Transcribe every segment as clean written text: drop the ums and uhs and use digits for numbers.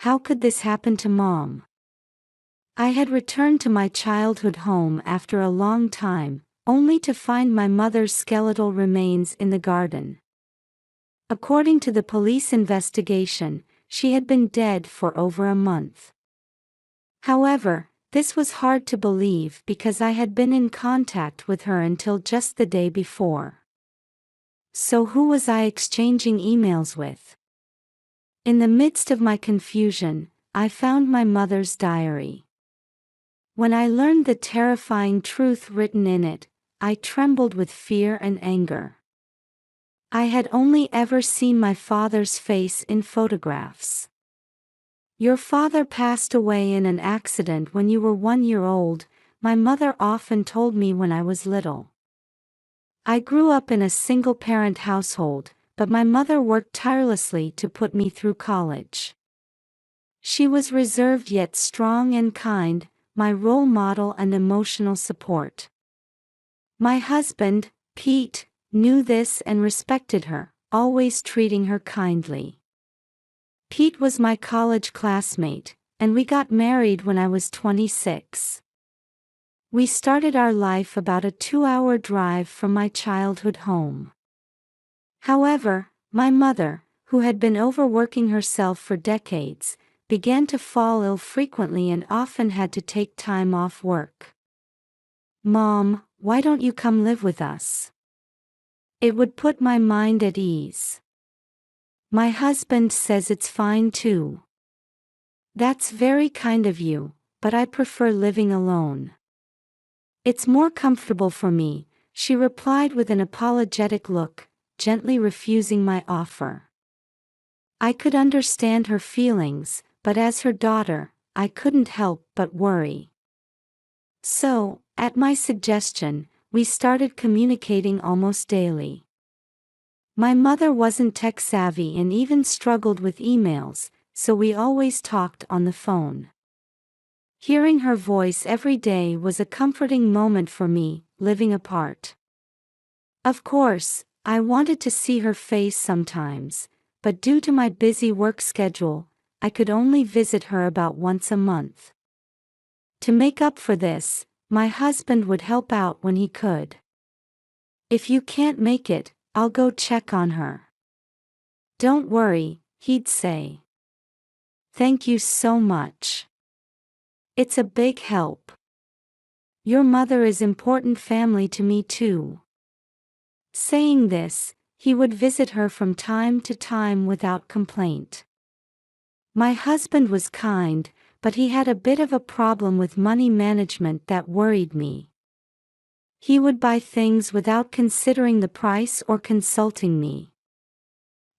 How could this happen to Mom? I had returned to my childhood home after a long time, only to find my mother's skeletal remains in the garden. According to the police investigation, she had been dead for over a month. However, this was hard to believe because I had been in contact with her until just the day before. So who was I exchanging emails with? In the midst of my confusion, I found my mother's diary. When I learned the terrifying truth written in it, I trembled with fear and anger. I had only ever seen my father's face in photographs. "Your father passed away in an accident when you were 1 year old," my mother often told me when I was little. I grew up in a single-parent household, but my mother worked tirelessly to put me through college. She was reserved yet strong and kind, my role model and emotional support. My husband, Pete, knew this and respected her, always treating her kindly. Pete was my college classmate, and we got married when I was 26. We started our life about a 2-hour drive from my childhood home. However, my mother, who had been overworking herself for decades, began to fall ill frequently and often had to take time off work. "Mom, why don't you come live with us? It would put my mind at ease." "My husband says it's fine too." "That's very kind of you, but I prefer living alone." "It's more comfortable for me," she replied with an apologetic look, gently refusing my offer. I could understand her feelings, but as her daughter, I couldn't help but worry. So, at my suggestion, we started communicating almost daily. My mother wasn't tech-savvy and even struggled with emails, so we always talked on the phone. Hearing her voice every day was a comforting moment for me, living apart. Of course, I wanted to see her face sometimes, but due to my busy work schedule, I could only visit her about once a month. To make up for this, my husband would help out when he could. "If you can't make it, I'll go check on her." "Don't worry," he'd say. "Thank you so much. It's a big help. Your mother is important family to me too." Saying this, he would visit her from time to time without complaint. My husband was kind, but he had a bit of a problem with money management that worried me. He would buy things without considering the price or consulting me.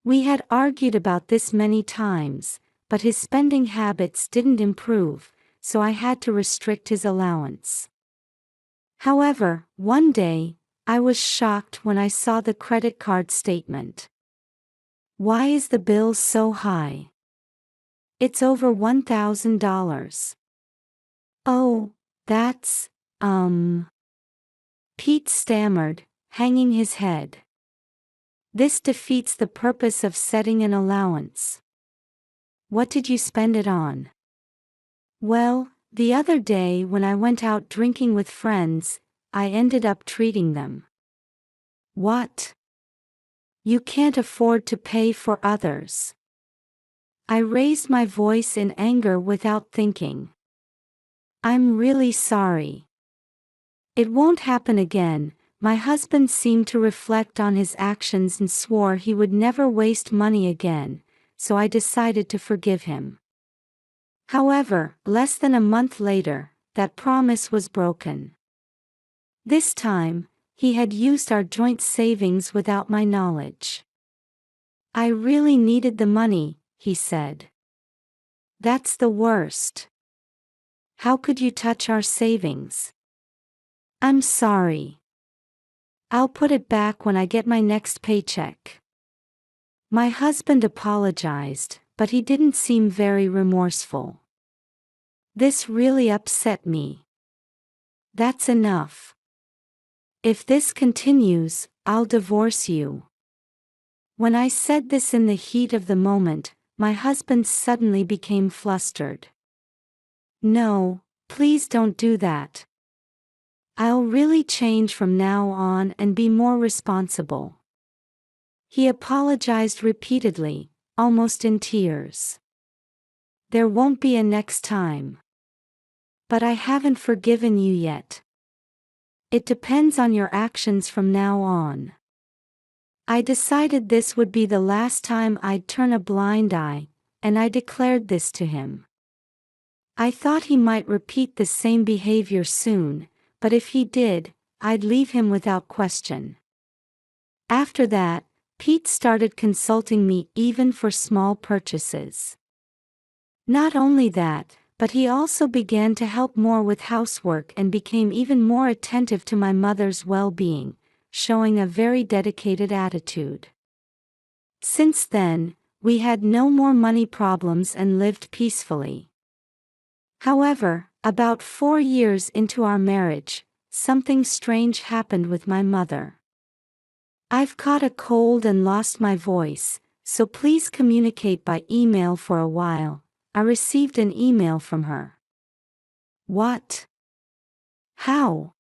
We had argued about this many times, but his spending habits didn't improve, so I had to restrict his allowance. However, one day, I was shocked when I saw the credit card statement. "Why is the bill so high? It's over $1,000. "Oh, that's, Pete stammered, hanging his head. "This defeats the purpose of setting an allowance. What did you spend it on?" "Well, the other day when I went out drinking with friends, I ended up treating them." "What? You can't afford to pay for others." I raised my voice in anger without thinking. "I'm really sorry. It won't happen again." My husband seemed to reflect on his actions and swore he would never waste money again, so I decided to forgive him. However, less than a month later, that promise was broken. This time, he had used our joint savings without my knowledge. "I really needed the money," he said. "That's the worst. How could you touch our savings?" "I'm sorry. I'll put it back when I get my next paycheck." My husband apologized, but he didn't seem very remorseful. This really upset me. "That's enough. If this continues, I'll divorce you." When I said this in the heat of the moment, my husband suddenly became flustered. "No, please don't do that. I'll really change from now on and be more responsible." He apologized repeatedly, almost in tears. "There won't be a next time." "But I haven't forgiven you yet." "It depends on your actions from now on." I decided this would be the last time I'd turn a blind eye, and I declared this to him. I thought he might repeat the same behavior soon, but if he did, I'd leave him without question. After that, Pete started consulting me even for small purchases. Not only that, but he also began to help more with housework and became even more attentive to my mother's well-being, showing a very dedicated attitude. Since then, we had no more money problems and lived peacefully. However, about 4 years into our marriage, something strange happened with my mother. "I've caught a cold and lost my voice, so please communicate by email for a while," I received an email from her. What? How?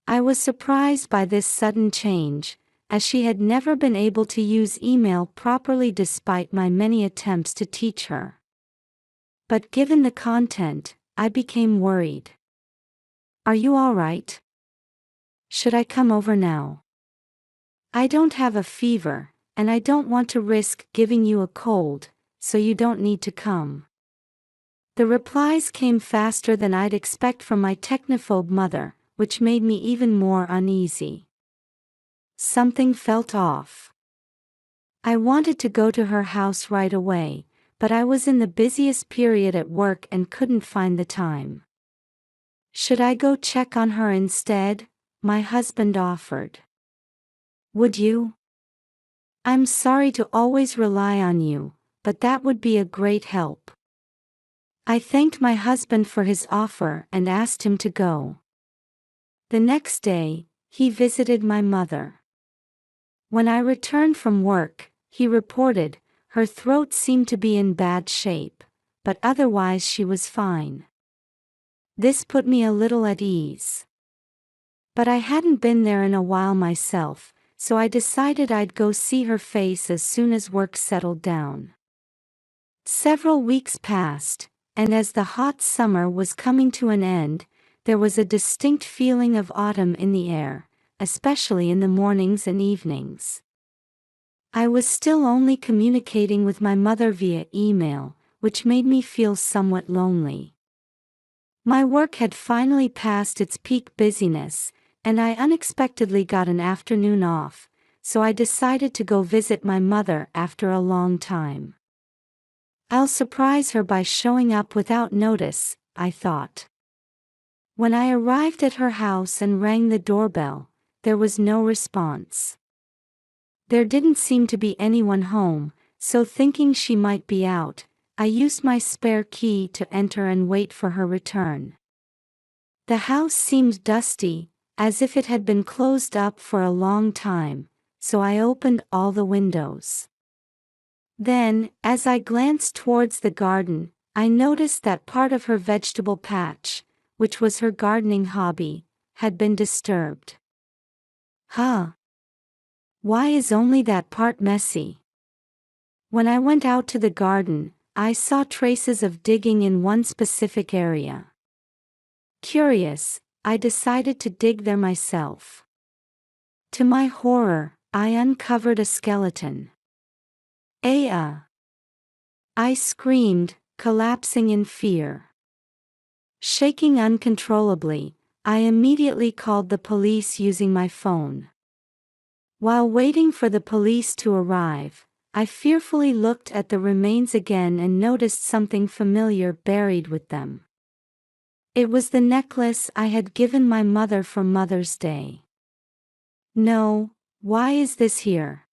I was surprised by this sudden change, as she had never been able to use email properly despite my many attempts to teach her. But given the content, I became worried. "Are you all right? Should I come over now? I don't have a fever, and I don't want to risk giving you a cold, so you don't need to come." The replies came faster than I'd expect from my technophobe mother, which made me even more uneasy. Something felt off. I wanted to go to her house right away, but I was in the busiest period at work and couldn't find the time. "Should I go check on her instead?" my husband offered. "Would you? I'm sorry to always rely on you, but that would be a great help." I thanked my husband for his offer and asked him to go. The next day, he visited my mother. When I returned from work, he reported, her throat seemed to be in bad shape, but otherwise she was fine. This put me a little at ease. But I hadn't been there in a while myself, so I decided I'd go see her face as soon as work settled down. Several weeks passed, and as the hot summer was coming to an end, there was a distinct feeling of autumn in the air, especially in the mornings and evenings. I was still only communicating with my mother via email, which made me feel somewhat lonely. My work had finally passed its peak busyness, and I unexpectedly got an afternoon off, so I decided to go visit my mother after a long time. I'll surprise her by showing up without notice, I thought. When I arrived at her house and rang the doorbell, there was no response. There didn't seem to be anyone home, so thinking she might be out, I used my spare key to enter and wait for her return. The house seemed dusty, as if it had been closed up for a long time, so I opened all the windows. Then, as I glanced towards the garden, I noticed that part of her vegetable patch, which was her gardening hobby, had been disturbed. Huh? Why is only that part messy? When I went out to the garden, I saw traces of digging in one specific area. Curious, I decided to dig there myself. To my horror, I uncovered a skeleton. I screamed, collapsing in fear. Shaking uncontrollably, I immediately called the police using my phone. While waiting for the police to arrive, I fearfully looked at the remains again and noticed something familiar buried with them. It was the necklace I had given my mother for Mother's Day. No, why is this here?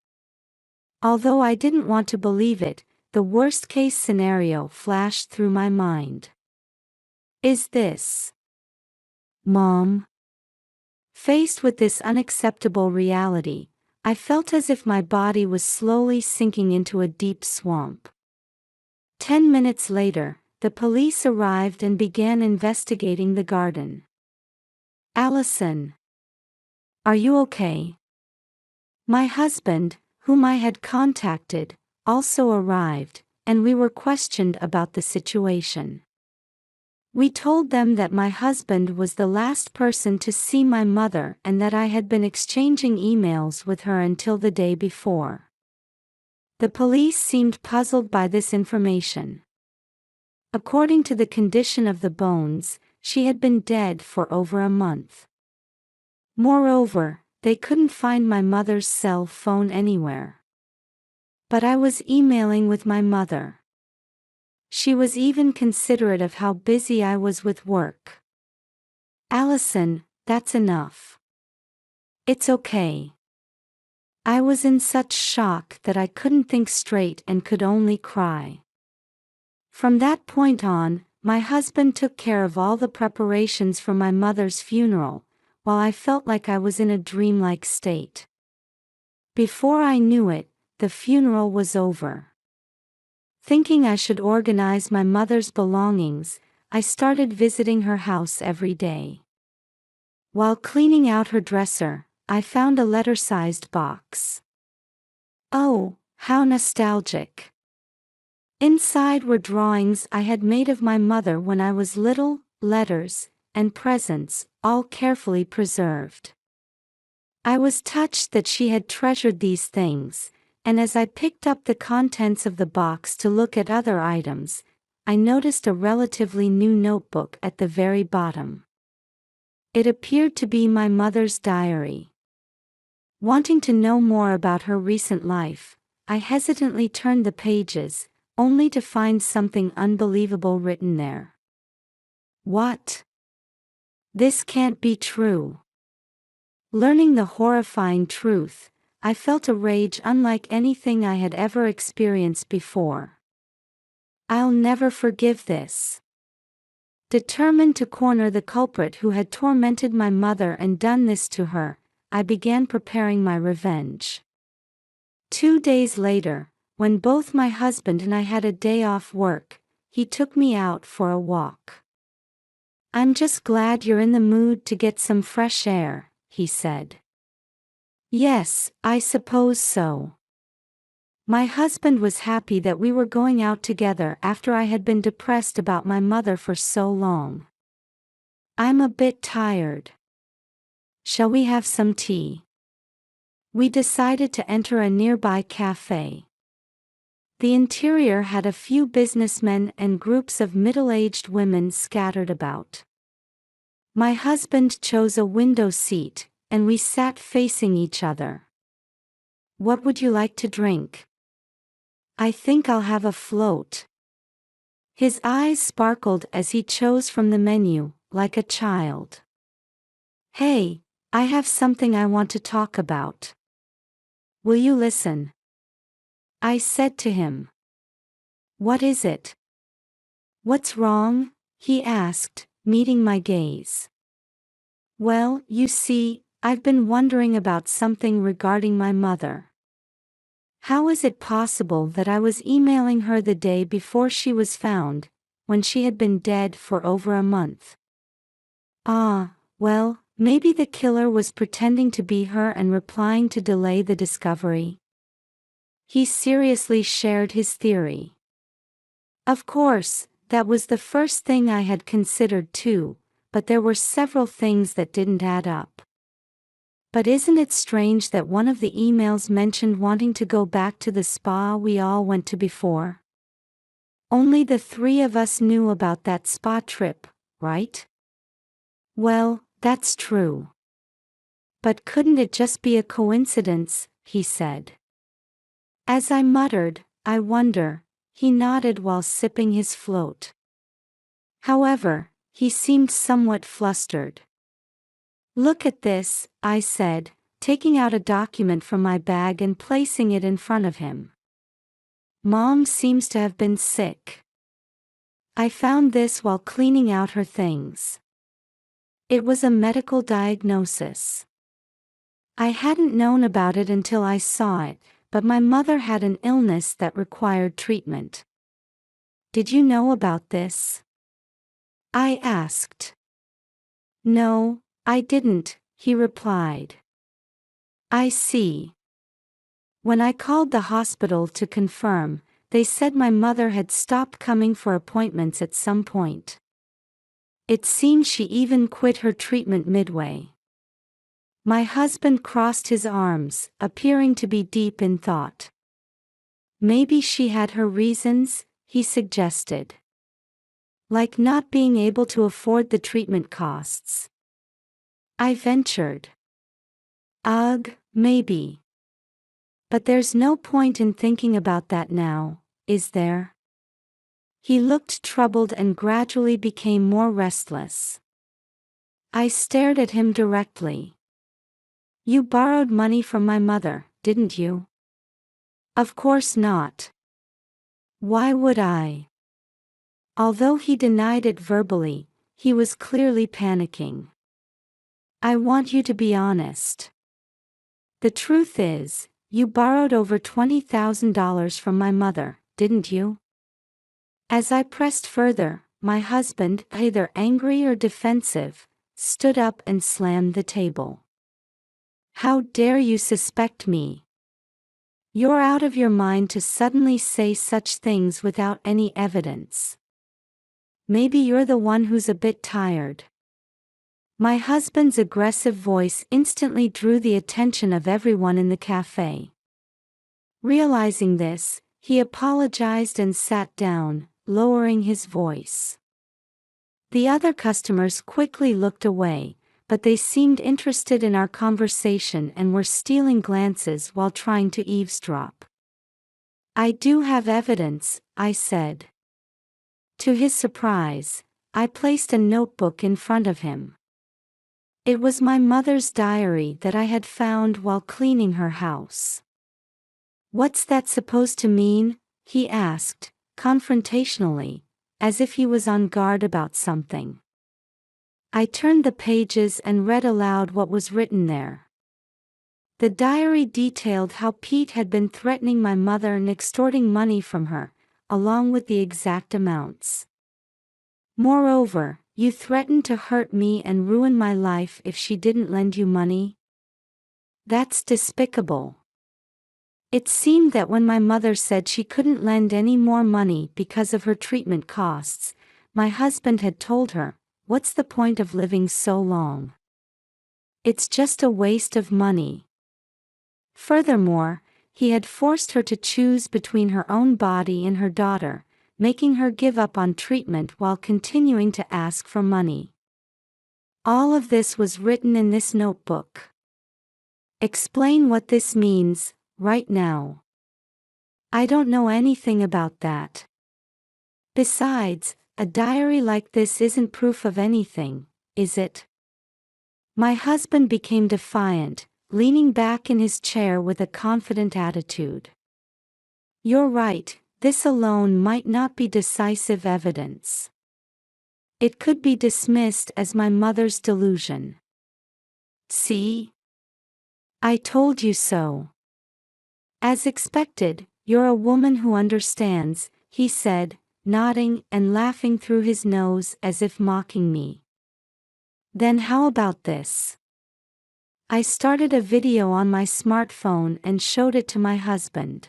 Although I didn't want to believe it, the worst-case scenario flashed through my mind. Is this Mom? Faced with this unacceptable reality, I felt as if my body was slowly sinking into a deep swamp. 10 minutes later, the police arrived and began investigating the garden. Allison. Are you okay? My husband, whom I had contacted, also arrived, and we were questioned about the situation. We told them that my husband was the last person to see my mother and that I had been exchanging emails with her until the day before. The police seemed puzzled by this information. According to the condition of the bones, she had been dead for over a month. Moreover, they couldn't find my mother's cell phone anywhere. But I was emailing with my mother. She was even considerate of how busy I was with work. Allison, that's enough. It's okay. I was in such shock that I couldn't think straight and could only cry. From that point on, my husband took care of all the preparations for my mother's funeral, while I felt like I was in a dreamlike state. Before I knew it, the funeral was over. Thinking I should organize my mother's belongings, I started visiting her house every day. While cleaning out her dresser, I found a letter-sized box. Oh, how nostalgic! Inside were drawings I had made of my mother when I was little, letters, and presents, all carefully preserved. I was touched that she had treasured these things, and as I picked up the contents of the box to look at other items, I noticed a relatively new notebook at the very bottom. It appeared to be my mother's diary. Wanting to know more about her recent life, I hesitantly turned the pages, only to find something unbelievable written there. What? This can't be true. Learning the horrifying truth, I felt a rage unlike anything I had ever experienced before. I'll never forgive this. Determined to corner the culprit who had tormented my mother and done this to her, I began preparing my revenge. 2 days later, when both my husband and I had a day off work, he took me out for a walk. "I'm just glad you're in the mood to get some fresh air," he said. Yes, I suppose so. My husband was happy that we were going out together after I had been depressed about my mother for so long. "I'm a bit tired. Shall we have some tea?" We decided to enter a nearby cafe. The interior had a few businessmen and groups of middle-aged women scattered about. My husband chose a window seat, and we sat facing each other. "What would you like to drink?" "I think I'll have a float." His eyes sparkled as he chose from the menu, like a child. "Hey, I have something I want to talk about. Will you listen?" I said to him. "What is it?" "What's wrong?" he asked, meeting my gaze. "Well, you see, I've been wondering about something regarding my mother. How is it possible that I was emailing her the day before she was found, when she had been dead for over a month? Well, maybe the killer was pretending to be her and replying to delay the discovery." He seriously shared his theory. Of course, that was the first thing I had considered too, but there were several things that didn't add up. "But isn't it strange that one of the emails mentioned wanting to go back to the spa we all went to before? Only the three of us knew about that spa trip, right?" "Well, that's true. But couldn't it just be a coincidence?" he said. As I muttered, "I wonder," he nodded while sipping his float. However, he seemed somewhat flustered. "Look at this," I said, taking out a document from my bag and placing it in front of him. "Mom seems to have been sick. I found this while cleaning out her things." It was a medical diagnosis. I hadn't known about it until I saw it, but my mother had an illness that required treatment. Did you know about this? I asked. No, I didn't, he replied. I see. When I called the hospital to confirm, they said my mother had stopped coming for appointments at some point. It seemed she even quit her treatment midway. My husband crossed his arms, appearing to be deep in thought. Maybe she had her reasons, he suggested. Like not being able to afford the treatment costs. I ventured. Ugh, maybe. But there's no point in thinking about that now, is there? He looked troubled and gradually became more restless. I stared at him directly. You borrowed money from my mother, didn't you? Of course not. Why would I? Although he denied it verbally, he was clearly panicking. I want you to be honest. The truth is, you borrowed over $20,000 from my mother, didn't you? As I pressed further, my husband, either angry or defensive, stood up and slammed the table. How dare you suspect me? You're out of your mind to suddenly say such things without any evidence. Maybe you're the one who's a bit tired. My husband's aggressive voice instantly drew the attention of everyone in the cafe. Realizing this, he apologized and sat down, lowering his voice. The other customers quickly looked away, but they seemed interested in our conversation and were stealing glances while trying to eavesdrop. I do have evidence, I said. To his surprise, I placed a notebook in front of him. It was my mother's diary that I had found while cleaning her house. What's that supposed to mean? He asked, confrontationally, as if he was on guard about something. I turned the pages and read aloud what was written there. The diary detailed how Pete had been threatening my mother and extorting money from her, along with the exact amounts. Moreover, you threatened to hurt me and ruin my life if she didn't lend you money? That's despicable. It seemed that when my mother said she couldn't lend any more money because of her treatment costs, my husband had told her, "What's the point of living so long? It's just a waste of money." Furthermore, he had forced her to choose between her own body and her daughter, making her give up on treatment while continuing to ask for money. All of this was written in this notebook. Explain what this means, right now. I don't know anything about that. Besides, a diary like this isn't proof of anything, is it? My husband became defiant, leaning back in his chair with a confident attitude. You're right. This alone might not be decisive evidence. It could be dismissed as my mother's delusion. See? I told you so. As expected, you're a woman who understands, he said, nodding and laughing through his nose as if mocking me. Then how about this? I started a video on my smartphone and showed it to my husband.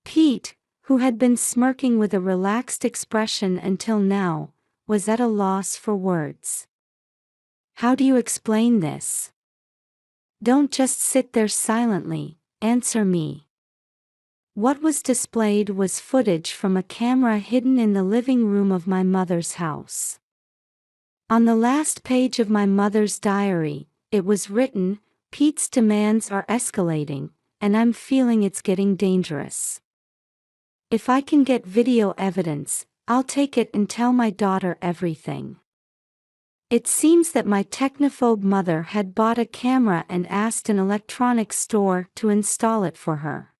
Pete, who had been smirking with a relaxed expression until now, was at a loss for words. How do you explain this? Don't just sit there silently, answer me. What was displayed was footage from a camera hidden in the living room of my mother's house. On the last page of my mother's diary, it was written, "Pete's demands are escalating, and I'm feeling it's getting dangerous. If I can get video evidence, I'll take it and tell my daughter everything." It seems that my technophobe mother had bought a camera and asked an electronics store to install it for her.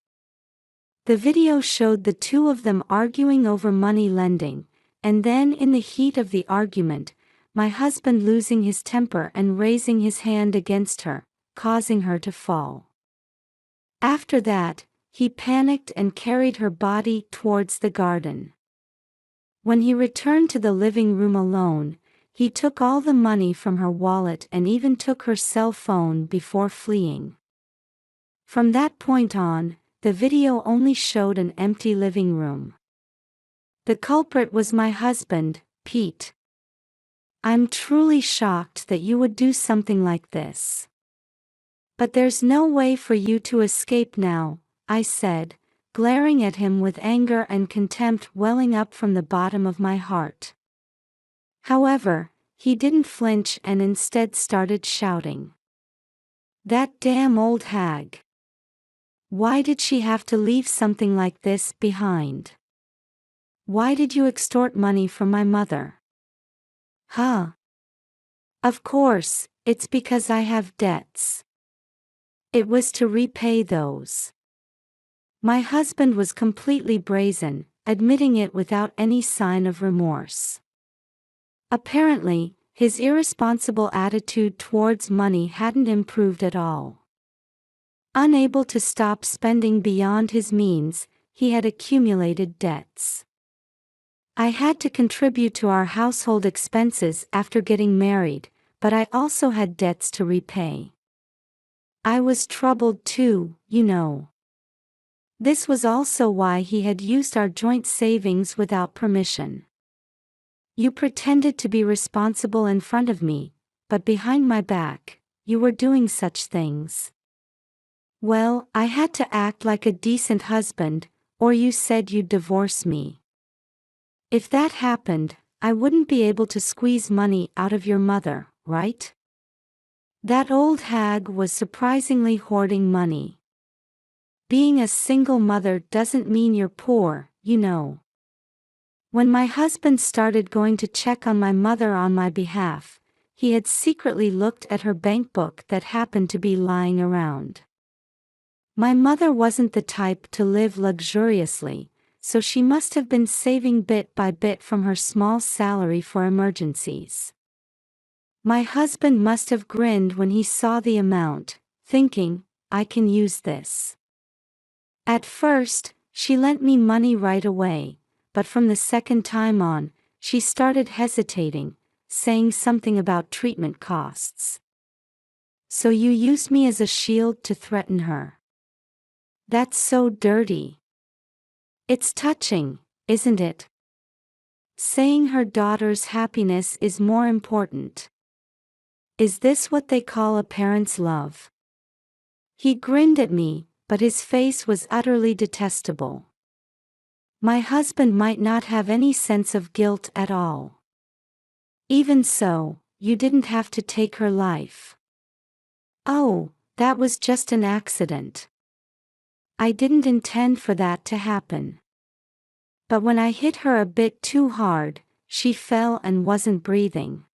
The video showed the two of them arguing over money lending, and then in the heat of the argument, my husband losing his temper and raising his hand against her, causing her to fall. After that, he panicked and carried her body towards the garden. When he returned to the living room alone, he took all the money from her wallet and even took her cell phone before fleeing. From that point on, the video only showed an empty living room. The culprit was my husband, Pete. I'm truly shocked that you would do something like this. But there's no way for you to escape now, I said, glaring at him with anger and contempt welling up from the bottom of my heart. However, he didn't flinch and instead started shouting. That damn old hag. Why did she have to leave something like this behind? Why did you extort money from my mother? Huh? Of course, it's because I have debts. It was to repay those. My husband was completely brazen, admitting it without any sign of remorse. Apparently, his irresponsible attitude towards money hadn't improved at all. Unable to stop spending beyond his means, he had accumulated debts. I had to contribute to our household expenses after getting married, but I also had debts to repay. I was troubled too, you know. This was also why he had used our joint savings without permission. You pretended to be responsible in front of me, but behind my back, you were doing such things. Well, I had to act like a decent husband, or you said you'd divorce me. If that happened, I wouldn't be able to squeeze money out of your mother, right? That old hag was surprisingly hoarding money. Being a single mother doesn't mean you're poor, you know. When my husband started going to check on my mother on my behalf, he had secretly looked at her bank book that happened to be lying around. My mother wasn't the type to live luxuriously, so she must have been saving bit by bit from her small salary for emergencies. My husband must have grinned when he saw the amount, thinking, I can use this. At first, she lent me money right away, but from the second time on, she started hesitating, saying something about treatment costs. So you used me as a shield to threaten her. That's so dirty. It's touching, isn't it? Saying her daughter's happiness is more important. Is this what they call a parent's love? He grinned at me, but his face was utterly detestable. My husband might not have any sense of guilt at all. Even so, you didn't have to take her life. Oh, that was just an accident. I didn't intend for that to happen. But when I hit her a bit too hard, she fell and wasn't breathing.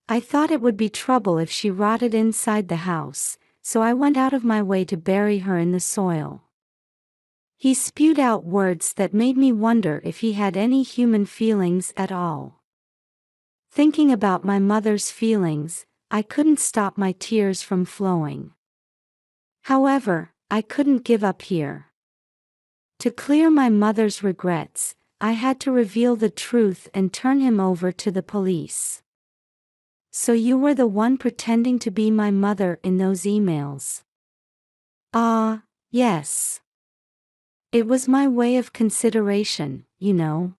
I thought it would be trouble if she rotted inside the house, so I went out of my way to bury her in the soil. He spewed out words that made me wonder if he had any human feelings at all. Thinking about my mother's feelings, I couldn't stop my tears from flowing. However, I couldn't give up here. To clear my mother's regrets, I had to reveal the truth and turn him over to the police. So you were the one pretending to be my mother in those emails? Ah, yes. It was my way of consideration, you know.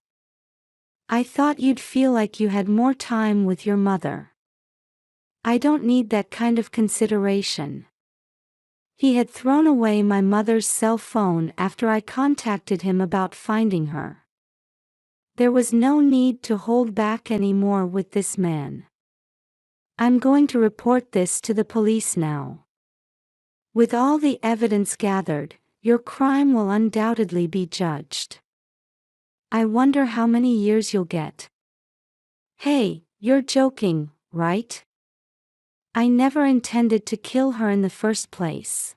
I thought you'd feel like you had more time with your mother. I don't need that kind of consideration. He had thrown away my mother's cell phone after I contacted him about finding her. There was no need to hold back anymore with this man. I'm going to report this to the police now. With all the evidence gathered, your crime will undoubtedly be judged. I wonder how many years you'll get. Hey, you're joking, right? I never intended to kill her in the first place.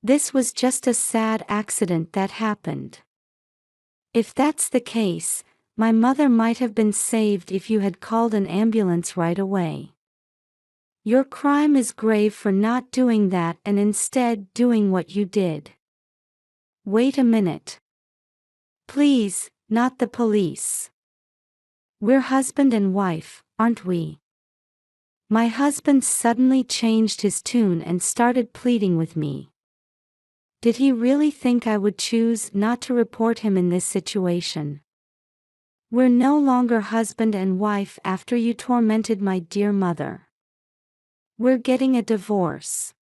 This was just a sad accident that happened. If that's the case, my mother might have been saved if you had called an ambulance right away. Your crime is grave for not doing that and instead doing what you did. Wait a minute. Please, not the police. We're husband and wife, aren't we? My husband suddenly changed his tune and started pleading with me. Did he really think I would choose not to report him in this situation? We're no longer husband and wife after you tormented my dear mother. We're getting a divorce.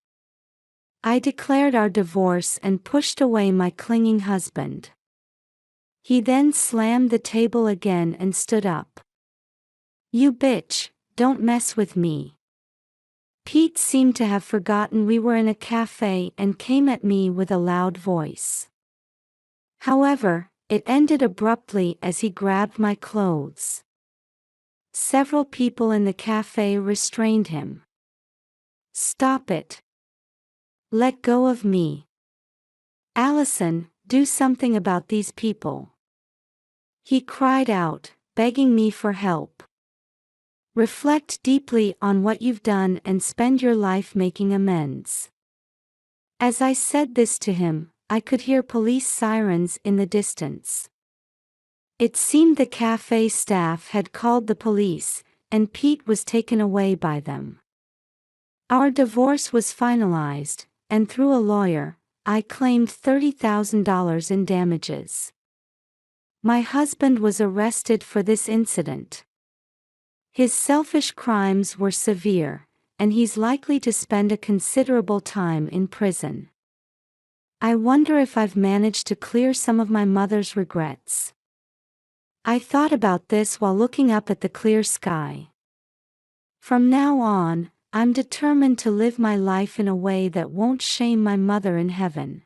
I declared our divorce and pushed away my clinging husband. He then slammed the table again and stood up. You bitch, don't mess with me. Pete seemed to have forgotten we were in a cafe and came at me with a loud voice. However, it ended abruptly as he grabbed my clothes. Several people in the cafe restrained him. Stop it. Let go of me. Allison, do something about these people. He cried out, begging me for help. Reflect deeply on what you've done and spend your life making amends. As I said this to him, I could hear police sirens in the distance. It seemed the cafe staff had called the police, and Pete was taken away by them. Our divorce was finalized, and through a lawyer, I claimed $30,000 in damages. My husband was arrested for this incident. His selfish crimes were severe, and he's likely to spend a considerable time in prison. I wonder if I've managed to clear some of my mother's regrets. I thought about this while looking up at the clear sky. From now on, I'm determined to live my life in a way that won't shame my mother in heaven.